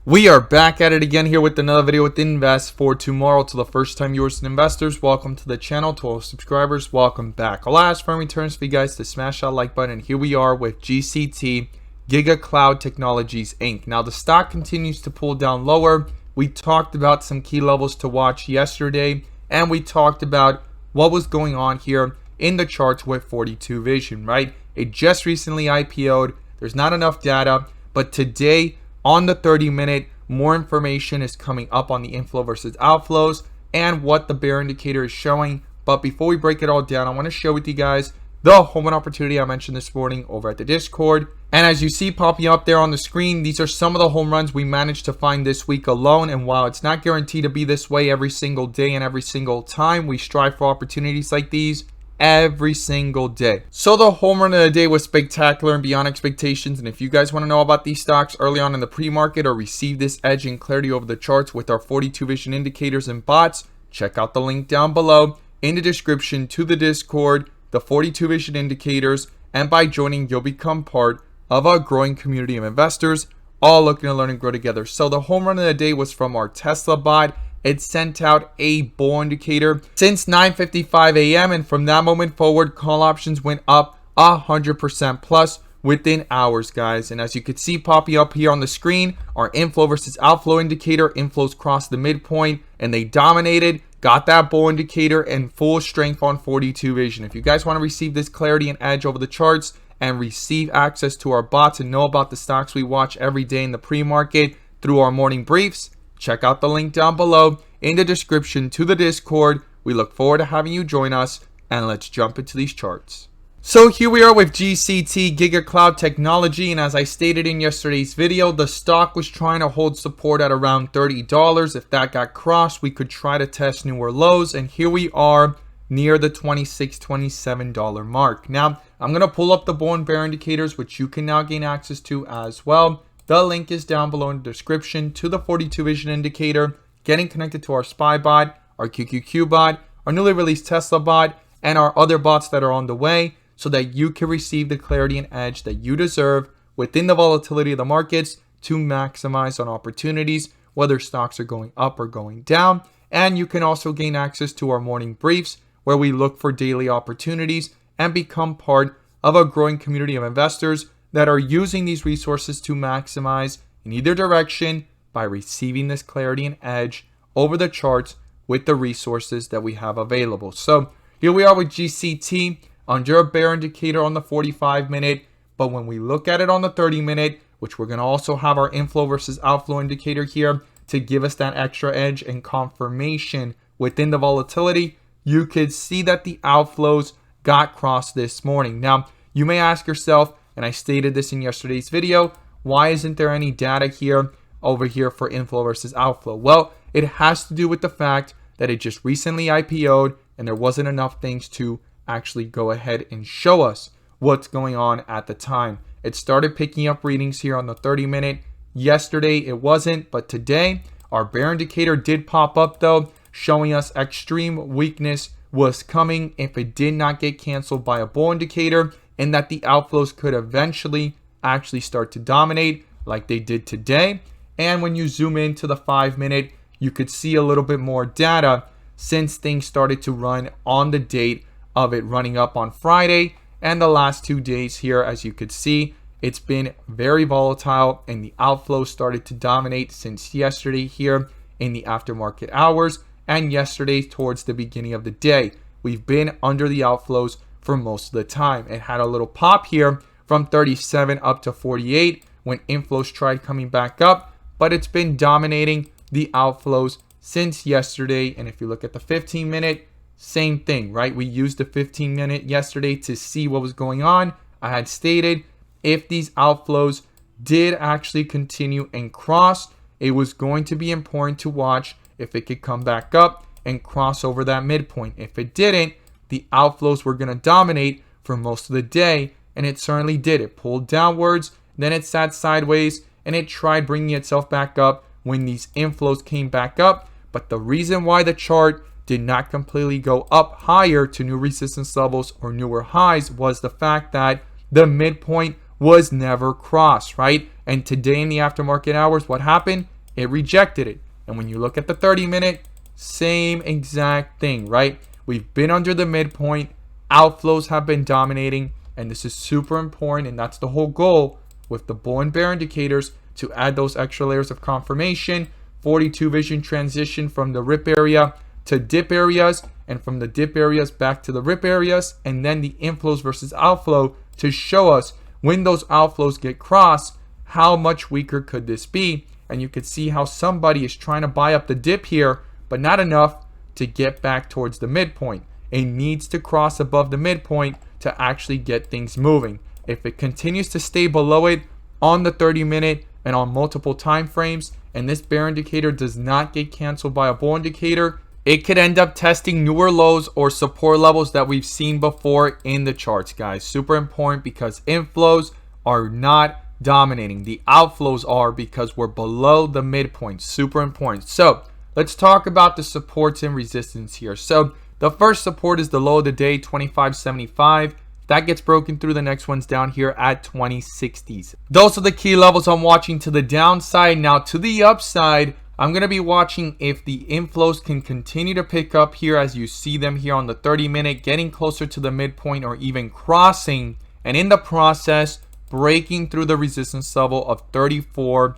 We are back at it again here with another video with Invest for Tomorrow. To the first time viewers and investors, welcome to the channel. To all subscribers, welcome back. I'll ask for returns for you guys to smash that like button. And here we are with GCT, Gigacloud Technologies Inc. Now the stock continues to pull down lower. We talked about some key levels to watch yesterday, and we talked about what was going on here in the charts with 42 Vision, right? It just recently IPO'd. There's not enough data, but today on the 30-minute, more information is coming up on the inflow versus outflows and what the bear indicator is showing. But before we break it all down, I want to share with you guys the home run opportunity I mentioned this morning over at the Discord. And as you see popping up there on the screen, these are some of the home runs we managed to find this week alone. And while it's not guaranteed to be this way every single day and every single time, we strive for opportunities like these every single day. So the home run of the day was spectacular and beyond expectations. And if you guys want to know about these stocks early on in the pre-market or receive this edge and clarity over the charts with our 42 Vision indicators and bots, check out the link down below in the description to the Discord, the 42 Vision indicators, and by joining you'll become part of a growing community of investors all looking to learn and grow together. So the home run of the day was from our Tesla bot. It sent out a bull indicator since 9:55 a.m. and from that moment forward, call options went up 100% plus within hours, guys. And as you can see popping up here on the screen, our inflow versus outflow indicator, inflows crossed the midpoint and they dominated, got that bull indicator in full strength on 42 Vision. If you guys want to receive this clarity and edge over the charts and receive access to our bots and know about the stocks we watch every day in the pre-market through our morning briefs, check out the link down below in the description to the Discord. We look forward to having you join us, and let's jump into these charts. So here we are with GCT, Gigacloud Technology, and as I stated in yesterday's video, the stock was trying to hold support at around $30. If that got crossed, we could try to test newer lows, and here we are near the $26, $27 mark. Now, I'm going to pull up the bull and bear indicators, which you can now gain access to as well. The link is down below in the description to the 42 Vision indicator, getting connected to our SPY bot, our QQQ bot, our newly released Tesla bot, and our other bots that are on the way so that you can receive the clarity and edge that you deserve within the volatility of the markets to maximize on opportunities, whether stocks are going up or going down. And you can also gain access to our morning briefs where we look for daily opportunities and become part of a growing community of investors that are using these resources to maximize in either direction by receiving this clarity and edge over the charts with the resources that we have available. So here we are with GCT under a bear indicator on the 45-minute, but when we look at it on the 30-minute, which we're going to also have our inflow versus outflow indicator here to give us that extra edge and confirmation within the volatility, you could see that the outflows got crossed this morning. Now, you may ask yourself, and I stated this in yesterday's video, why isn't there any data here over here for inflow versus outflow? Well, it has to do with the fact that it just recently IPO'd and there wasn't enough things to actually go ahead and show us what's going on at the time. It started picking up readings here on the 30-minute. Yesterday it wasn't, but today our bear indicator did pop up though, showing us extreme weakness was coming if it did not get canceled by a bull indicator, and that the outflows could eventually actually start to dominate like they did today. And when you zoom into the 5-minute, you could see a little bit more data since things started to run on the date of it running up on Friday. And the last 2 days here, as you could see, it's been very volatile and the outflows started to dominate since yesterday here in the aftermarket hours and yesterday towards the beginning of the day. We've been under the outflows for most of the time. It had a little pop here from 37 up to 48 when inflows tried coming back up, but it's been dominating the outflows since yesterday. And if you look at the 15-minute, same thing, right? We used the 15-minute yesterday to see what was going on. I had stated if these outflows did actually continue and cross, it was going to be important to watch if it could come back up and cross over that midpoint. If it didn't, the outflows were going to dominate for most of the day, and it certainly did. It pulled downwards, then it sat sideways, and it tried bringing itself back up when these inflows came back up. But the reason why the chart did not completely go up higher to new resistance levels or newer highs was the fact that the midpoint was never crossed, right? And today in the aftermarket hours, what happened? it rejected it. And when you look at the 30-minute, same exact thing, right? We've been under the midpoint, outflows have been dominating, and this is super important, and that's the whole goal with the bull and bear indicators, to add those extra layers of confirmation. 42 vision transition from the rip area to dip areas, and from the dip areas back to the rip areas, and then the inflows versus outflow to show us when those outflows get crossed, how much weaker could this be. And you could see how somebody is trying to buy up the dip here, but not enough to get back towards the midpoint. It needs to cross above the midpoint to actually get things moving. If it continues to stay below it on the 30-minute and on multiple time frames, and this bear indicator does not get canceled by a bull indicator, it could end up testing newer lows or support levels that we've seen before in the charts, guys. Super important, because inflows are not dominating. The outflows are, because we're below the midpoint. Super important. So let's talk about the supports and resistance here. So the first support is the low of the day, 25.75. That gets broken through, the next one's down here at 20.60s. Those are the key levels I'm watching to the downside. Now to the upside, I'm going to be watching if the inflows can continue to pick up here, as you see them here on the 30-minute, getting closer to the midpoint or even crossing, and in the process breaking through the resistance level of $34,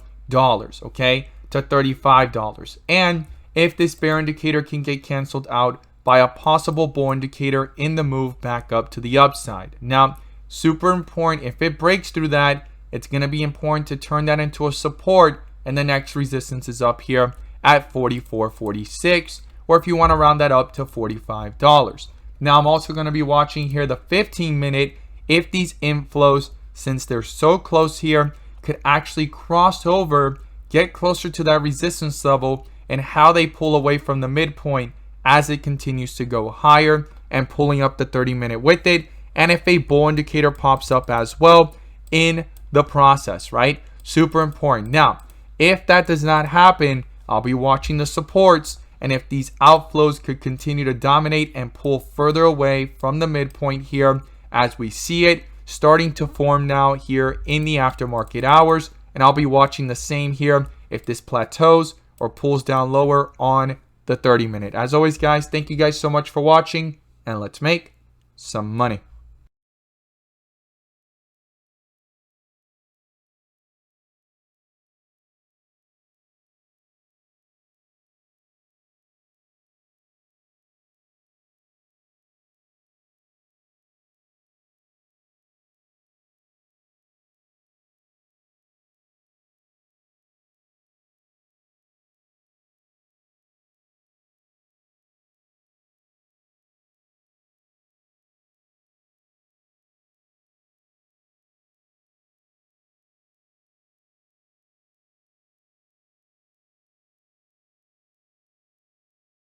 okay, to $35. And if this bear indicator can get canceled out by a possible bull indicator in the move back up to the upside. Now, super important, if it breaks through that, it's going to be important to turn that into a support, and the next resistance is up here at $44.46, or if you want to round that up to $45. Now, I'm also going to be watching here the 15-minute, if these inflows, since they're so close here, could actually cross over, get closer to that resistance level, and how they pull away from the midpoint as it continues to go higher, and pulling up the 30-minute with it, and if a bull indicator pops up as well in the process, right? Super important. Now, if that does not happen, I'll be watching the supports, and if these outflows could continue to dominate and pull further away from the midpoint here, as we see it starting to form now here in the aftermarket hours, and I'll be watching the same here if this plateaus or pulls down lower on the 30-minute. As always, guys, thank you guys so much for watching, and let's make some money.